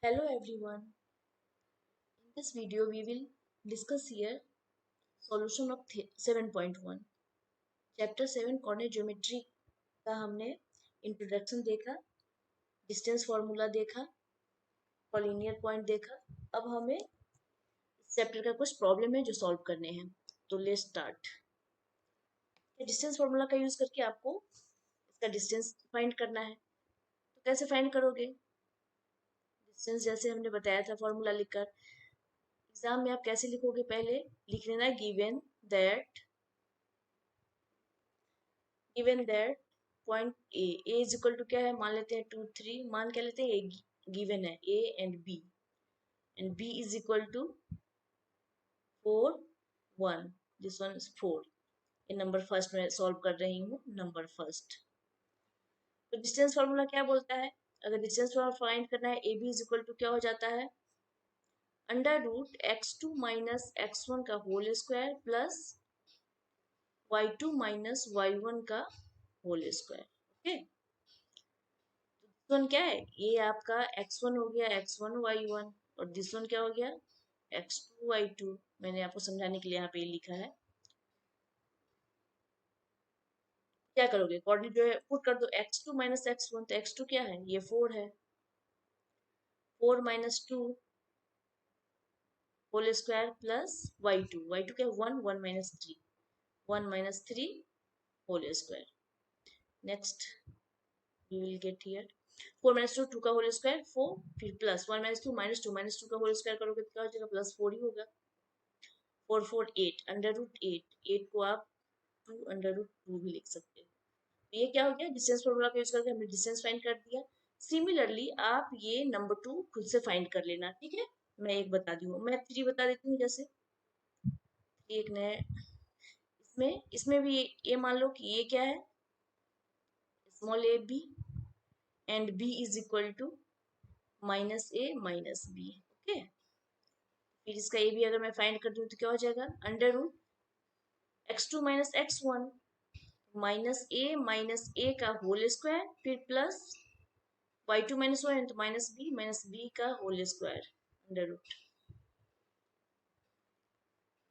Hello everyone. In this video we will discuss here solution of 7.1 chapter 7 coordinate geometry का हमने introduction देखा, distance formula देखा, collinear point देखा। अब हमें इस चैप्टर का कुछ प्रॉब्लम है जो सॉल्व करने हैं। तो लेट्स स्टार्ट। डिस्टेंस फार्मूला का यूज करके आपको इसका डिस्टेंस फाइंड करना है। तो कैसे फाइंड करोगे डिस्टेंस? जैसे हमने बताया था फॉर्मूला लिखकर। एग्जाम में आप कैसे लिखोगे? पहले लिख लेना given that point A is equal to क्या है, मान लेते हैं 2 3, मान क्या लेते हैं, ए गिवन है A and B is equal to 4 1, this one is 4। ये नंबर फर्स्ट में सॉल्व कर रही हूँ, नंबर फर्स्ट। तो डिस्टेंस फार्मूला क्या बोलता है? अगर डिस्टेंस फार्मूला फाइंड करना है, A B is equal to क्या हो जाता है, under root x2 minus x1 का whole square plus y2 minus y1 का होल स्क्वायर। ओके, वन क्या है, ये आपका x1 हो गया x1 y1, और दिस वन क्या हो गया x2 y2। मैंने आपको समझाने के लिए यहाँ पे लिखा है। क्या करोगे, कोऑर्डिनेट जो है पुट कर दो, x2 माइनस x1, तो x2 क्या है, ये 4 है, 4 minus 2 whole square plus y2 क्या 1 1 minus 3, 1 minus 3 whole square. Next you will get here 4 minus 2 2 का होल स्क्वायर 4, फिर प्लस 1 माइनस 2 का होल स्क्वायर करोगे तो क्या हो जाएगा, प्लस 4 ही होगा। 4 4 8 अंडर रूट 8 को आप 2 अंडर रूट 2 भी लिख सकते हो। तो ये क्या हो गया, डिस्टेंस फॉर्मूला का यूज करके हमने डिस्टेंस फाइंड कर दिया। सिमिलरली आप ये नंबर 2 खुद से फाइंड कर लेना, ठीक है। मैं एक बता दी हूँ, मैं 3 बता देती हूँ। जैसे एक नया इसमें भी ये मान लो कि ये क्या है, small A B and B is equal to minus A minus B. Okay, फिर इसका ए भी अगर मैं फाइंड कर दूं तो क्या हो जाएगा, under root x2 minus x1 minus A का होल स्क्वायर, फिर प्लस y2 माइनस वन तो माइनस बी का whole square under root,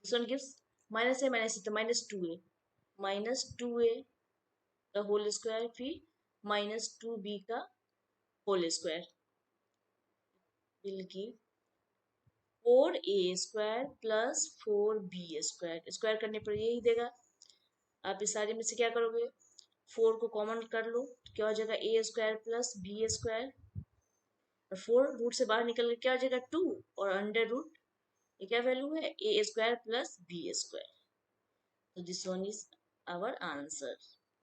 this one gives minus A तो माइनस टू ए का होल स्क्वायर, फिर माइनस 2b का whole square will give 4a² plus 4b square. Square करने पर यही देगा। आप इस सारे में से क्या करोगे, 4 को कॉमन कर लो तो क्या हो जाएगा, a² प्लस b स्क्वायर, और 4 रूट से बाहर निकल के क्या हो जाएगा 2, और अंडर रूट ये क्या वैल्यू है, a² प्लस b स्क्वायर। तो this one is our answer.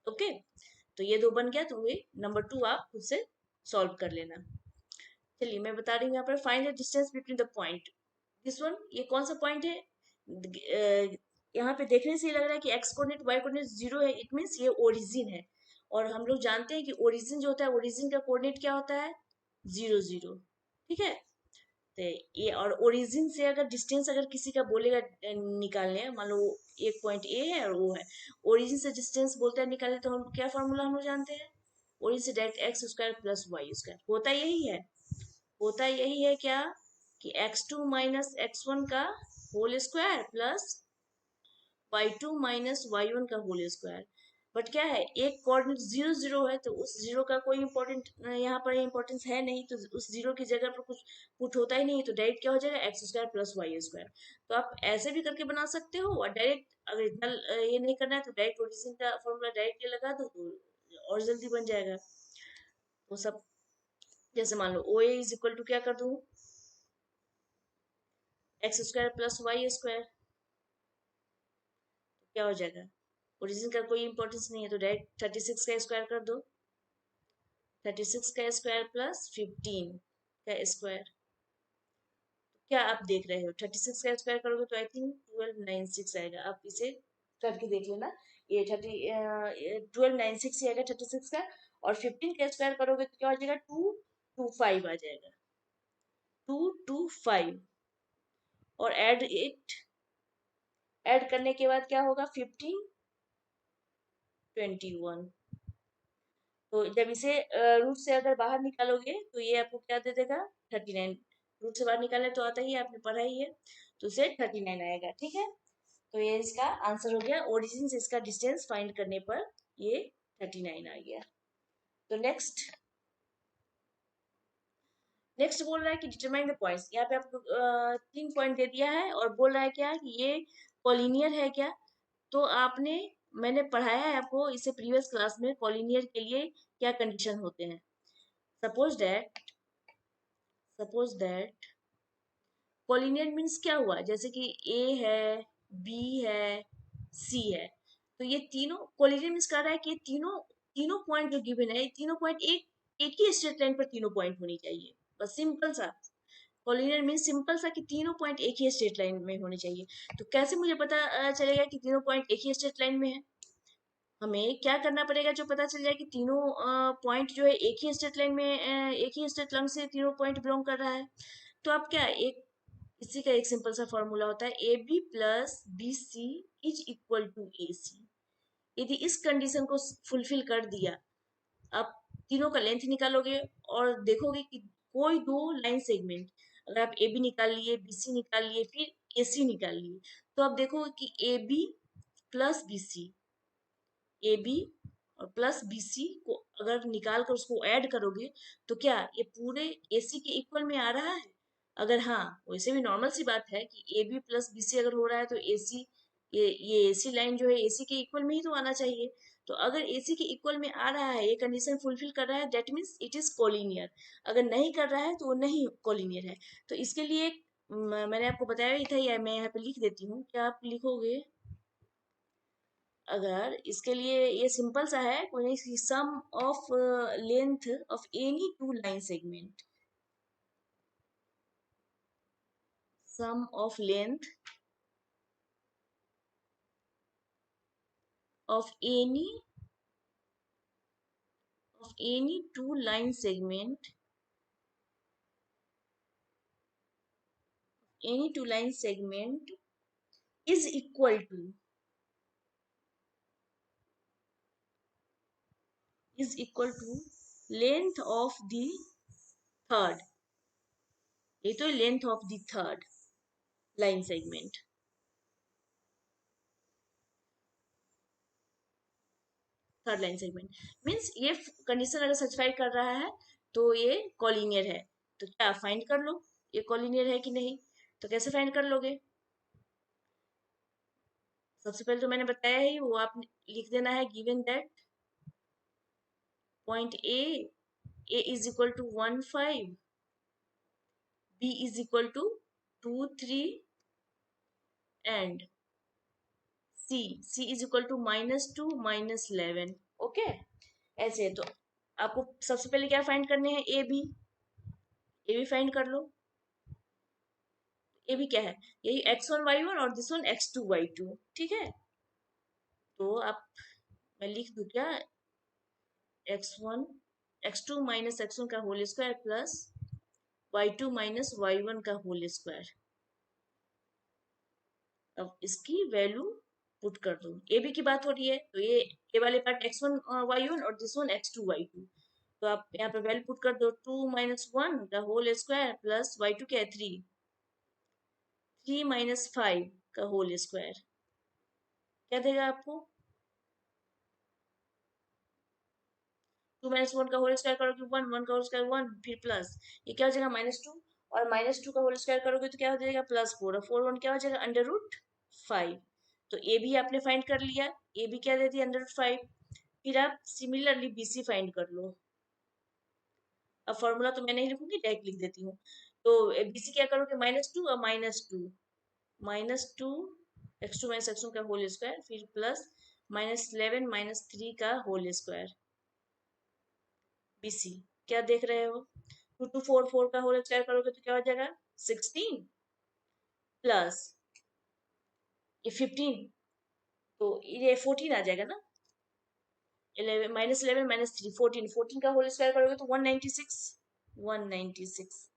Okay, तो ये दो बन गया, तो ये नंबर 2 आप खुद से सॉल्व कर लेना। चलिए मैं बता रही हूँ यहाँ पर, find the distance between the point, this one. ये कौन सा पॉइंट है, यहाँ पे देखने से ये लग रहा है कि x कोऑर्डिनेट y कोऑर्डिनेट 0 है, इट मींस ये ओरिजिन है। और हम लोग जानते हैं कि ओरिजिन जो होता है, ओरिजिन का कोऑर्डिनेट क्या होता है, 0 0, ठीक है। तो ये, और ओरिजिन से अगर डिस्टेंस अगर किसी का बोलेगा निकालने, मान लो एक पॉइंट ए है और वो है, ओरिजिन से डिस्टेंस बोलते हैं निकालने, तो हम क्या फॉर्मूला हम लोग जानते हैं, ओरिजिन से डायरेक्ट x² प्लस y²। होता यही है क्या, कि x2 माइनस x1 का whole square plus y2 minus y1 का होल स्क्वायर। बट क्या है, एक कोऑर्डिनेट 0 0 है, तो उस जीरो का कोई इंपॉर्टेंट यहाँ पर इंपॉर्टेंस है नहीं, तो उस जीरो की जगह पर कुछ पुट होता ही नहीं, तो डायरेक्ट क्या हो जाएगा, x² प्लस y²। तो आप ऐसे भी करके बना सकते हो, और डायरेक्ट अगर इतना ये नहीं करना है तो डायरेक्ट ओरिजिन का फॉर्मूला डायरेक्ट ये लगा दो तो और जल्दी बन जाएगा। वो सब जैसे मान लो ओ ए इज इक्वल टू क्या कर दूं, x² प्लस y², क्या हो जाएगा, ओरिजिन का कोई इंपॉर्टेंस नहीं है, तो डायरेक्ट 36 का स्क्वायर कर दो, 36 का स्क्वायर प्लस 15 का स्क्वायर। क्या आप देख रहे हो, 36 का स्क्वायर करोगे तो आई थिंक 1296 आएगा। आप इसे करके देख लेना, ये 1296 ही आएगा 36 का, और 15 का स्क्वायर करोगे तो क्या हो जाएगा, 225 आ जाएगा, 225। और ऐड करने के बाद क्या होगा, 15 21, तो जब इसे रूट से अगर बाहर निकालोगे तो ये आपको क्या दे देगा 39। रूट से बाहर निकाले तो आता ही है, आपने पढ़ा ही है, तो उसे 39 आएगा। ठीक है, तो ये इसका आंसर हो गया। ओरिजिन से इसका डिस्टेंस फाइंड करने पर ये 39 आ गया। तो नेक्स्ट नेक्स्ट बोल रहा है कि डिटरमाइन द पॉइंट्स। यहाँ पे आपको 3 पॉइंट दे दिया है और बोल रहा है क्या कि ये कॉलिनियर है क्या। तो आपने मैंने पढ़ाया है आपको इससे प्रीवियस क्लास में कॉलिनियर के लिए क्या कंडीशन होते हैं। सपोज दैट कॉलिनियर मीन्स क्या हुआ, जैसे कि ए है, बी है, सी है, तो ये तीनों कॉलिनियर मीन्स कह रहा है कि ये तीनों तीनों पॉइंट जो गिवन है, ये तीनों पॉइंट एक ही स्ट्रेट लाइन पर तीनों पॉइंट होनी चाहिए। बस सिंपल सा कॉलिनियर मीन्स सिंपल सा कि तीनों पॉइंट एक ही स्ट्रेट लाइन में होने चाहिए। तो कैसे मुझे पता चलेगा कि तीनों पॉइंट एक ही स्ट्रेट लाइन में है। हमें क्या करना पड़ेगा जो पता चल जाए कि तीनों पॉइंट जो है एक ही स्ट्रेट लाइन में एक ही स्ट्रेट लाइन से तीनों पॉइंट बिलोंग कर रहा है। तो आप क्या एक इसी का एक सिंपल सा फॉर्मूला होता है A B plus B C is equal to A C. यदि इस कंडीशन को फुलफिल कर दिया, आप तीनों का लेंथ निकालोगे और देखोगे कि कोई दो लाइन सेगमेंट, अगर आप ए बी निकाल लिए, बी सी निकाल लिए, फिर ए सी निकाल लिए, तो आप देखोगे कि A B plus B C, A B और प्लस बी सी को अगर निकाल कर उसको ऐड करोगे तो क्या ये पूरे ए सी के इक्वल में आ रहा है। अगर हाँ, वैसे भी नॉर्मल सी बात है कि A B plus B C अगर हो रहा है तो ए सी ये ए सी लाइन जो है ए सी के इक्वल में ही तो आना चाहिए। तो अगर ए सी के इक्वल में आ रहा है, ये कंडीशन फुलफिल कर रहा है, that means it is collinear. अगर नहीं कर रहा है तो वो नहीं कोलिनियर है। तो इसके लिए मैंने आपको बताया ही था, या मैं यहाँ पे लिख देती हूँ, क्या आप लिखोगे। अगर इसके लिए ये सिंपल सा है, कोई नहीं, sum of length of any two line segment, sum of length of any two line segment, any two line segment is equal to length of the third. ये तो length of the third line segment, third line segment means ये condition अगर satisfy कर रहा है तो ये collinear है। तो क्या फाइंड कर लो ये कॉलिनियर है कि नहीं। तो कैसे फाइंड कर लोगे। सबसे पहले तो मैंने बताया ही, वो आप लिख देना है given that point A is equal to 1 5, B is equal to 2 3 and C is equal to -2 -11। Okay, ऐसे है। तो आपको सबसे पहले क्या फाइंड करने हैं, ए बी फाइंड कर लो। ए बी क्या है, यही x1 y1 और दिस वन x2 y2। ठीक है, तो आप मैं लिख दूं क्या, x1 x2 माइनस x1 का whole square plus y2 minus y1 का होल स्क्वायर। अब इसकी वैल्यू पुट कर दो। ए बी की बात हो रही है तो ये वाले पार्ट x1 y1 और दिस वन x2 y2। तो आप यहाँ पे वैल्यू पुट कर दो, 2 - 1 का होल स्क्वायर प्लस y2 क्या है 3 - 5 का होल स्क्वायर, क्या देगा आपको। 2 - 1 का होल स्क्वायर करोगे 1, 1 का होल स्क्वायर 1, फिर प्लस ये क्या हो जाएगा -2, और -2 का होल स्क्वायर करोगे तो क्या हो जाएगा +4, और 4 1 क्या हो जाएगा √5। तो ए भी आपने फाइंड कर लिया, ए भी क्या दे दिया √5। फिर आप सिमिलरली बी सी फाइंड कर लो। अब फॉर्मूला तो मैं नहीं लिखूंगी, डायरेक्ट लिख देती हूँ। तो बी सी क्या करोगे -2 और -2 x2 माइनस x1 का होल स्क्वायर, फिर प्लस -11 -3 का होल स्क्वायर। बीसी क्या देख रहे हो, 2 2 4 4 का होल स्क्वायर करोगे तो क्या हो जाएगा 16 प्लस ये 15, तो ये 14 आ जाएगा ना। 11 -3 14, 14 का होल स्क्वायर करोगे तो 196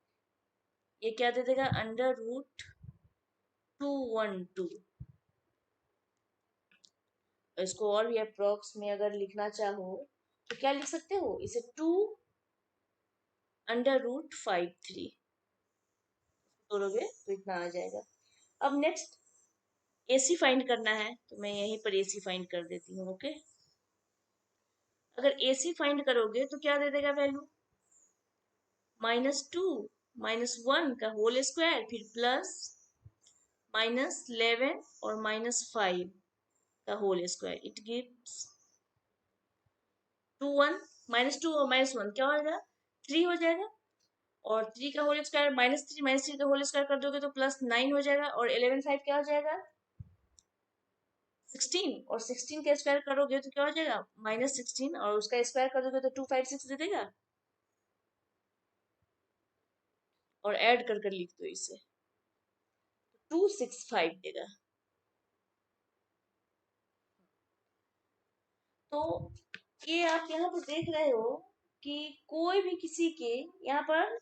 ये क्या दे देगा √212। इसको और भी अप्रोक्स में अगर लिखना चाहो तो क्या लिख सकते हो इसे, 2√53 तोड़ोगे तो इतना आ जाएगा। अब नेक्स्ट AC फाइंड करना है, तो मैं यहीं पर AC फाइंड कर देती हूँ। ओके, अगर AC फाइंड करोगे तो क्या दे देगा वैल्यू, -2 -1 का होल स्क्वायर, फिर प्लस -11 और -5 का होल स्क्वायर, इट गिव्स 2 1, -2 और -1 क्या हो जाएगा, 3 हो जाएगा। और 3 का होल स्क्वायर -3 का होल स्क्वायर कर दोगे तो +9 हो जाएगा। और 11 5 क्या हो जाएगा, 16। और 16 का स्क्वायर करोगे तो क्या हो जाएगा, -16, और उसका स्क्वायर कर दोगे तो 256 दे देगा। और ऐड कर लिख दो इसे, 265 देगा। तो ये आप यहाँ पर देख रहे हो कि कोई भी किसी के यहाँ पर,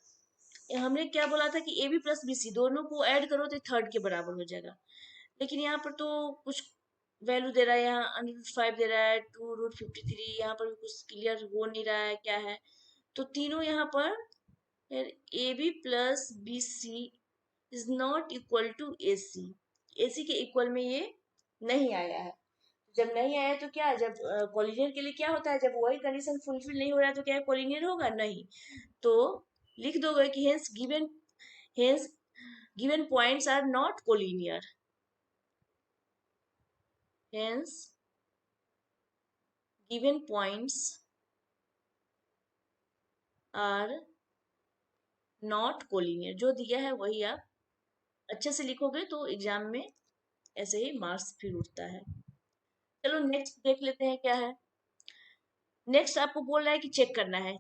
हमने क्या बोला था कि AB+BC दोनों को ऐड करो तो थर्ड के बराबर हो जाएगा। लेकिन यहाँ पर तो कुछ वैल्यू दे रहा है, यहाँ √5 दे रहा है, 2√53, यहाँ पर भी कुछ क्लियर हो नहीं रहा है क्या है। तो तीनों यहाँ पर AB+BC is not equal to AC। AC के इक्वल में ये नहीं आया है। जब नहीं आया तो क्या, जब कोलिनियर के लिए क्या होता है, जब वही कंडीशन फुलफिल नहीं हो रहा है तो क्या कोलिनियर होगा, नहीं। तो लिख दोगे कि hence given points are not collinear, hence given points are not collinear. जो दिया है वही आप अच्छे से लिखोगे तो एग्जाम में ऐसे ही मार्क्स फिर उठता है। चलो नेक्स्ट देख लेते हैं क्या है। नेक्स्ट आपको बोल रहा है कि चेक करना है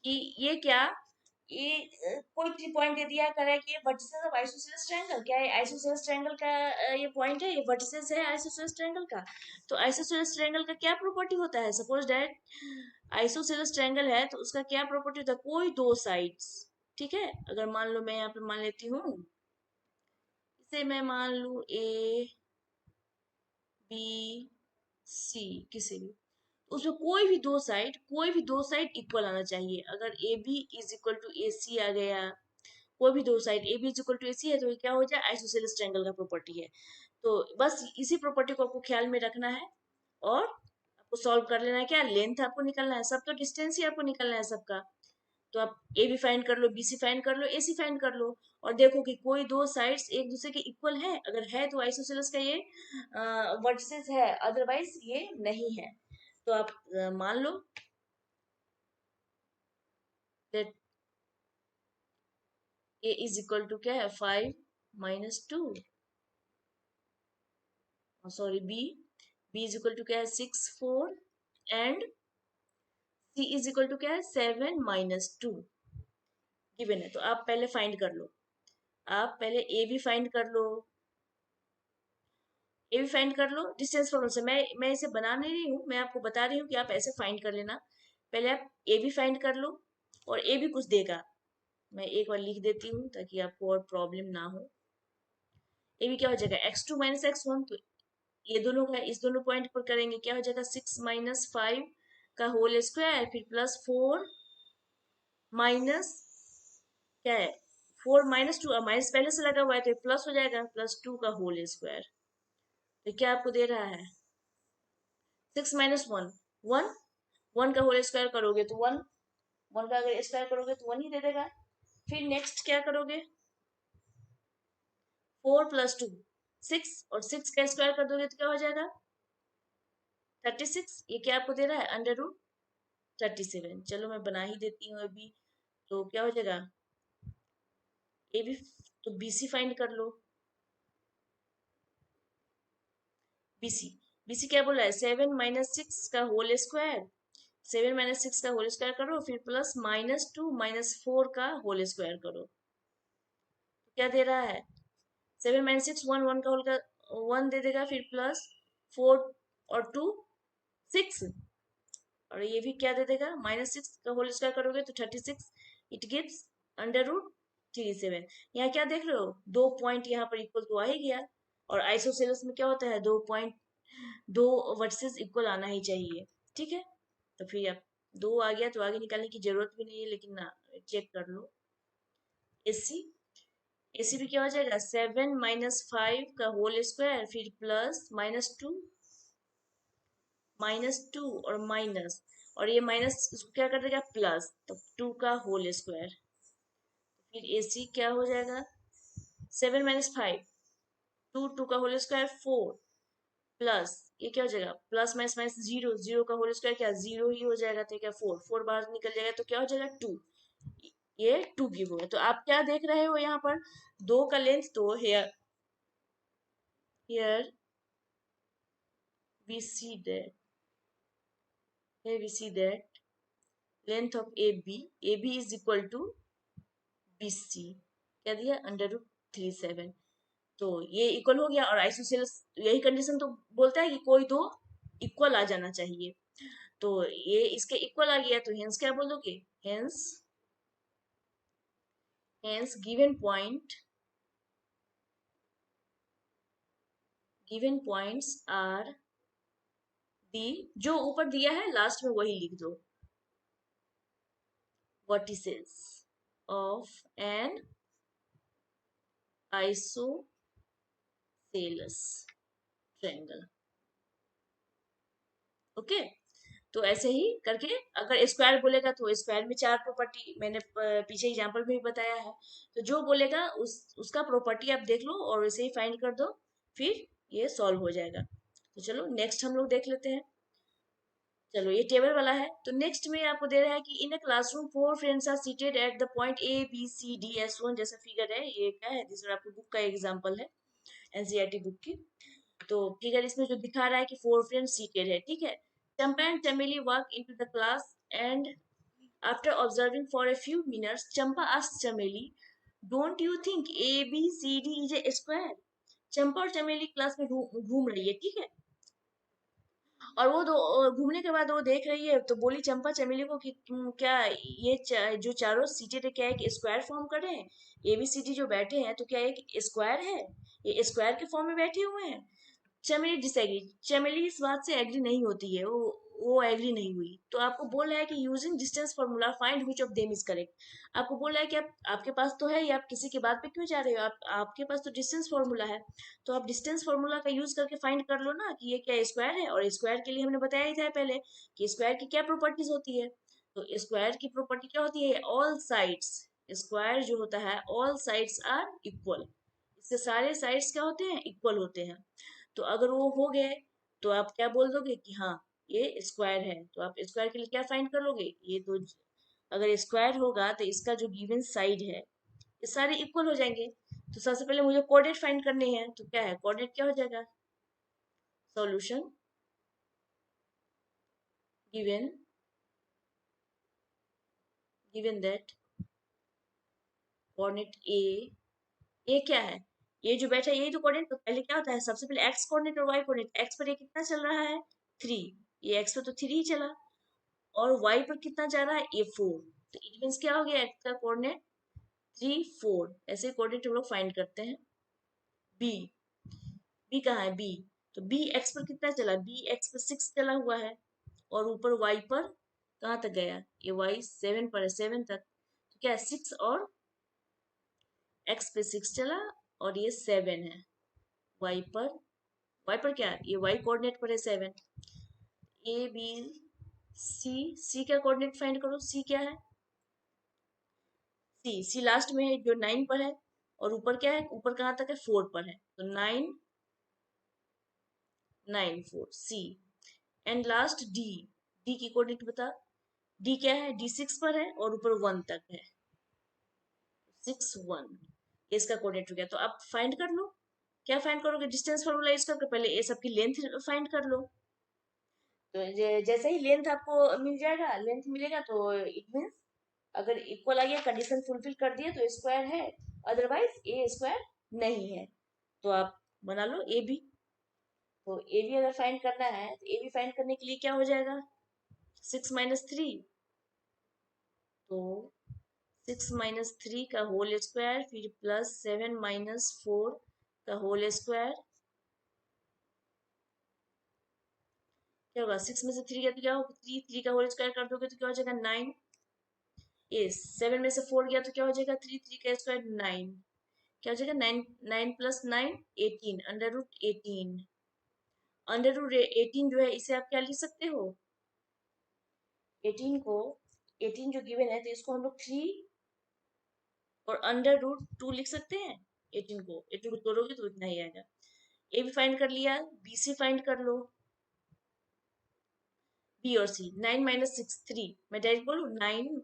कि ये क्या, ये कोई पॉइंट दे दिया, कर रहा है कि ये वर्टिसेस ऑफ आइसोसेलेस ट्रायंगल, क्या है आइसोसेलेस ट्रायंगल का ये पॉइंट है, ये वर्टिसेस है आइसोसेलेस ट्रायंगल का। तो आइसोसेलेस ट्रायंगल का क्या प्रॉपर्टी होता है, सपोज दैट आइसोसेलेस ट्रायंगल है तो उसका क्या प्रॉपर्टी होता है, कोई दो साइड्स, ठीक है। अगर मान लो मैं यहाँ पे मान लेती हूँ, इसे मैं मान लू ABC, किसी भी, उसमें कोई भी दो साइड इक्वल आना चाहिए। अगर AB is equal to AC आ गया, कोई भी दो side AB is equal to AC है तो ये क्या हो जाए, आइसोसेलेस ट्रायंगल का प्रॉपर्टी है। तो बस इसी प्रॉपर्टी को आपको ख्याल में रखना है और आपको सॉल्व कर लेना है। क्या लेंथ आपको निकलना है, सब तो डिस्टेंस ही आपको निकलना है सबका। तो आप AB फाइंड कर लो, BC फाइंड कर लो, AC फाइंड कर लो, और देखो कि कोई दो साइड्स एक दूसरे के इक्वल है। अगर है तो आइसोसेलेस का ये वर्टिसेस है, अदरवाइज ये नहीं है। तो आप मान लो that A is equal to क्या है, 5 - 2, sorry B is equal to क्या है, 6 4, and C is equal to क्या है, 7 - 2 गिवन है। तो आप पहले फाइंड कर लो, आप पहले ए भी फाइंड कर लो, ए भी फाइंड कर लो डिस्टेंस प्रॉब्लम से। मैं इसे बना नहीं रही हूँ, मैं आपको बता रही हूँ कि आप ऐसे फाइंड कर लेना। पहले आप ए भी फाइंड कर लो, और ए भी कुछ देगा, मैं एक बार लिख देती हूँ ताकि आपको और प्रॉब्लम ना हो। ए भी क्या हो जाएगा, x2 - x1, तो ये दोनों का इस दोनों पॉइंट पर करेंगे, क्या हो जाएगा, 6 - 5 का होल स्क्वायर, फिर +4 माइनस क्या है, 4 - 2, माइनस पहले से लगा हुआ है तो ये प्लस हो जाएगा, +2 का होल स्क्वायर। तो क्या आपको दे रहा है, 6 - 1, 1, 1 का होल स्क्वायर करोगे तो 1, 1 का अगर स्क्वायर करोगे तो 1 ही दे देगा। फिर नेक्स्ट क्या करोगे, 4 + 2 6, और 6 का स्क्वायर कर दोगे तो क्या हो जाएगा, 36। ये क्या आपको दे रहा है, √37। चलो मैं बना ही देती हूँ अभी। तो क्या हो जाएगा, ए भी, तो BC फाइंड कर लो। BC, BC क्या बोला है, 7 - 6 का होल स्क्वायर, 7 - 6 का होल स्क्वायर करो, फिर +-2 - 4 का होल स्क्वायर करो। क्या दे रहा है, 7 - 6 1, 1 का होल का 1 दे देगा, फिर +4 और 2 6, और ये भी क्या दे देगा, -6 का होल स्क्वायर करोगे तो 36, इट गिव्स √37। यहाँ क्या देख रहे हो, दो पॉइंट यहाँ पर इक्वल तो आ ही गया। और आइसोसेलेस में क्या होता है, दो पॉइंट, दो वर्सेस इक्वल आना ही चाहिए, ठीक है। तो फिर अब 2 आ गया तो आगे निकालने की जरूरत भी नहीं है, लेकिन ना चेक कर लो। एसी एसी भी क्या हो जाएगा, 7 - 5 का होल स्क्वायर, फिर प्लस -2 और माइनस, और ये माइनस इसको क्या कर देगा प्लस, तो 2 का होल स्क्वायर। फिर एसी क्या हो जाएगा, 7 - 5, 2 का होल स्क्वायर 4, प्लस ये क्या हो जाएगा, plus minus minus zero, zero का होल स्क्वायर क्या जीरो ही हो जाएगा, तो क्या 4, 4 बाहर निकल जाएगा तो क्या हो जाएगा 2। ये 2 गिव हुआ है। तो आप क्या देख रहे हो यहाँ पर, 2 का लेंथ, तो here here we see that here we see that length of AB is equal to BC, क्या दिया, √37। तो ये इक्वल हो गया, और आइसोसेलेस यही कंडीशन तो बोलता है कि कोई दो इक्वल आ जाना चाहिए। तो ये इसके इक्वल आ गया, तो हेंस क्या बोलोगे, hence hence given points are the, जो ऊपर दिया है लास्ट में वही लिख दो, vertices of an isosceles triangle। Okay, तो ऐसे ही करके, अगर स्क्वायर बोलेगा तो स्क्वायर में 4 प्रॉपर्टी मैंने पीछे एग्जांपल में भी बताया है, तो जो बोलेगा उसका प्रॉपर्टी आप देख लो और वैसे ही फाइंड कर दो, फिर ये सॉल्व हो जाएगा। तो चलो नेक्स्ट हम लोग देख लेते हैं। चलो ये टेबल वाला है, तो नेक्स्ट में आपको दे रहा है कि in a classroom 4 friends are seated at the point A B C D S1, जैसा फिगर है, ये क्या है, जिसमें आपको बुक का एग्जांपल है, एनसीईआरटी बुक की। तो फिगर इसमें जो दिखा रहा है कि 4 फ्रेंड्स सीटेड है, ठीक है। Champa and Chameli walk into the class and after observing for a few minutes, Champa asked Chameli, don't you think ABCD is a square. Champa और चमेली क्लास में घूम रही है, ठीक है, और वो दो घूमने के बाद वो देख रही है, तो बोली चंपा चमेली को कि क्या ये जो चारों सीटें क्या एक स्क्वायर फॉर्म कर रहे हैं, ABCD जो बैठे हैं तो क्या एक स्क्वायर है, ये स्क्वायर के फॉर्म में बैठे हुए हैं। चमेली डिसएग्री, चमेली इस बात से एग्री नहीं होती है, वो एग्री नहीं हुई, तो आपको बोल रहा है कि using distance formula find which of them is correct. आपको बोल रहा है कि आपके पास तो है, ये आप किसी की बात पे क्यों जा रहे हो, आपके पास तो डिस्टेंस फॉर्मूला है, तो आप डिस्टेंस फॉर्मूला का यूज करके फाइंड कर लो ना कि ये क्या स्क्वायर है। और स्क्वायर के लिए हमने बताया ही था पहले कि स्क्वायर की क्या प्रॉपर्टीज होती है, तो स्क्वायर की प्रॉपर्टी क्या होती है, ऑल साइड्स, स्क्वायर जो होता है ऑल साइड्स आर इक्वल, इससे सारे साइड्स क्या होते हैं, इक्वल होते हैं। तो अगर वो हो गए तो आप क्या बोल दोगे कि हाँ ये स्क्वायर है, तो आप स्क्वायर के लिए क्या फाइंड कर लोगे, ये तो अगर स्क्वायर होगा तो इसका जो गिवन साइड है ये सारे इक्वल हो जाएंगे। तो सबसे पहले मुझे कोऑर्डिनेट फाइंड करने हैं, तो क्या है, कोऑर्डिनेट क्या हो जाएगा, solution given given that coordinate A क्या है, ये जो बैठा है यही तो कोऑर्डिनेट, तो पहले क्या होता है, सबसे पहले एक्स कोऑर्डिनेट और वाई कोऑर्डिनेट, एक्स पर ये कितना चल रहा है 3, ये एक्स पर तो 3 ही चला, और y पर कितना जा रहा है, ये 4, तो इट मीन्स क्या हो गया, x का कोऑर्डिनेट 3 4, ऐसे कोऑर्डिनेट हम लोग फाइंड करते हैं। b b कहाँ है b, तो b x पर कितना चला, b x पर 6 चला हुआ है, और ऊपर y पर कहाँ तक गया, ये y 7 पर है, 7 तक, तो क्या है 6 और x पे 6 चला, और ये 7 है, y पर क्या है, ये y कोऑर्डिनेट पर है 7। a b c का कोऑर्डिनेट फाइंड करो, c क्या है, सी लास्ट में है जो 9 पर है, और ऊपर क्या है, ऊपर कहाँ तक है 4 पर है, तो 9 9 4 सी, एंड लास्ट डी, डी की कोऑर्डिनेट बता, डी क्या है, डी 6 पर है और ऊपर 1 तक है, 6 1, इसका कोऑर्डिनेट हो गया। तो आप फाइंड कर लो, क्या फाइंड करोगे, डिस्टेंस फॉर्मूला यूज करके पहले ये सबकी लेंथ फाइंड कर लो। तो जैसे ही लेंथ आपको मिल जाएगा, लेंथ मिलेगा तो इट मीन्स अगर इक्वल आ गया, कंडीशन फुलफिल कर दिया तो स्क्वायर है, अदरवाइज ए स्क्वायर नहीं है। तो आप बना लो ए बी, तो ए बी अगर फाइंड करना है तो ए बी फाइंड करने के लिए क्या हो जाएगा, 6 - 3, तो 6 - 3 का होल स्क्वायर, फिर प्लस 7 - 4 का होल स्क्वायर, क्या होगा, 6 में से 3 गया तो क्या होगा, 3, 3 का होल स्क्वायर कर दोगे तो क्या हो जाएगा 9। ये 7 में से 4 गया तो क्या हो जाएगा, 3, 3 का स्क्वायर 9। क्या हो जाएगा, 9, 9 plus 9 18, under root 18। Under root 18 जो है इसे आप क्या लिख सकते हो, 18 को, 18 जो गिवन है तो इसको हम लोग 3 और अंडर रूट 2 लिख सकते हैं। 18 को तोड़ोगे तो इतना ही आएगा। ए भी फाइंड कर लिया, बी सी फाइंड कर लो, बी और सी। 9 माइनस 6 3, मैं डायरेक्ट बोलूँ 9,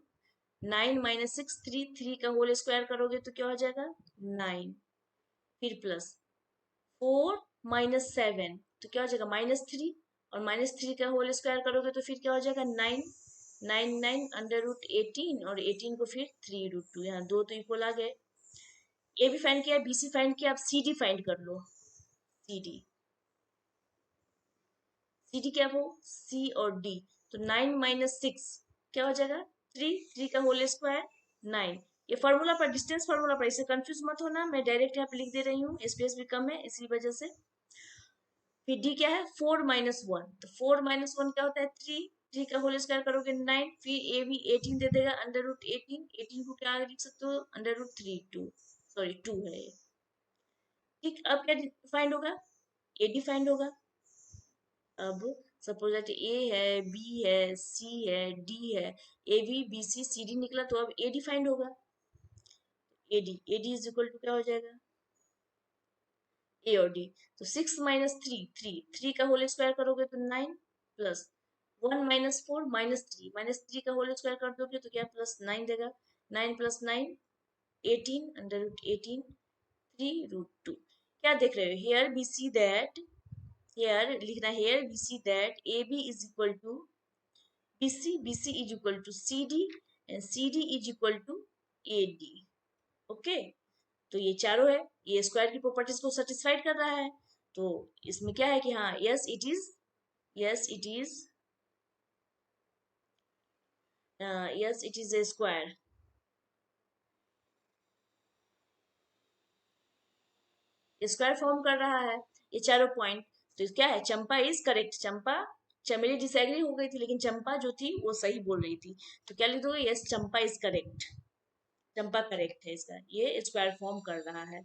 9 माइनस 6 3, 3 का होल स्क्वायर करोगे तो क्या हो जाएगा 9, फिर प्लस 4 माइनस 7 तो क्या हो जाएगा -3, और -3 का होल स्क्वायर करोगे तो फिर क्या हो जाएगा 9, 9 9 अंडर रूट 18, और 18 को फिर 3 रूट 2, यहाँ दो तो इक्वल आ गए। ए भी फाइंड किया, बी सी फाइंड किया, अब सी डी फाइंड कर लो। सी डी, सी डी क्या वो, सी और डी। तो 9 माइनस 6 क्या हो जाएगा 3, 3 का होल स्क्वायर 9। ये फॉर्मूला पर, डिस्टेंस फॉर्मूला पर, इसे कंफ्यूज मत होना, मैं डायरेक्ट यहाँ पे लिख दे रही हूँ, स्पेस भी कम है इसी वजह से। फिर डी क्या है 4 माइनस 1, तो 4 माइनस 1 क्या होता है 3, 3 का होल स्क्वायर करोगे 9, फिर ए भी 18 दे देगा, अंडर रूट 18, 18 को क्या आगे लिख सकते हो अंडर रूट 3 2, सॉरी 2 है ये। ठीक, अब क्या फाइंड होगा, ए डी फाइंड होगा। अब सपोज दैट ए है, बी है, सी है, डी है, A B B C C D निकला, तो अब ए डी फाइंड होगा। A D is equal to क्या हो जाएगा, ए और डी। तो 6 माइनस 3 3, 3 का होल स्क्वायर करोगे तो 9, प्लस 1 माइनस 4 -3, -3 का होल स्क्वायर कर दोगे तो क्या प्लस 9 देगा, 9 प्लस 9 18, अंडर रूट 18, 3 रूट 2। क्या देख रहे हो, here we see that, here लिखना, here we see that A B is equal to BC, BC is equal to CD and CD is equal to AD। Okay, तो ये चारों है, ये स्क्वायर की प्रॉपर्टीज को सेटिस्फाइड कर रहा है। तो इसमें क्या है कि हाँ, yes it is, yes it is, yes it is a square, square form कर रहा है ये चारों पॉइंट। तो क्या है, चंपा इज करेक्ट, चंपा, चमेली डिसएग्री हो गई थी लेकिन चंपा जो थी वो सही बोल रही थी। तो क्या लिख दोगे, yes Champa is correct, Champa correct है इसका, ये स्क्वायर फॉर्म कर रहा है।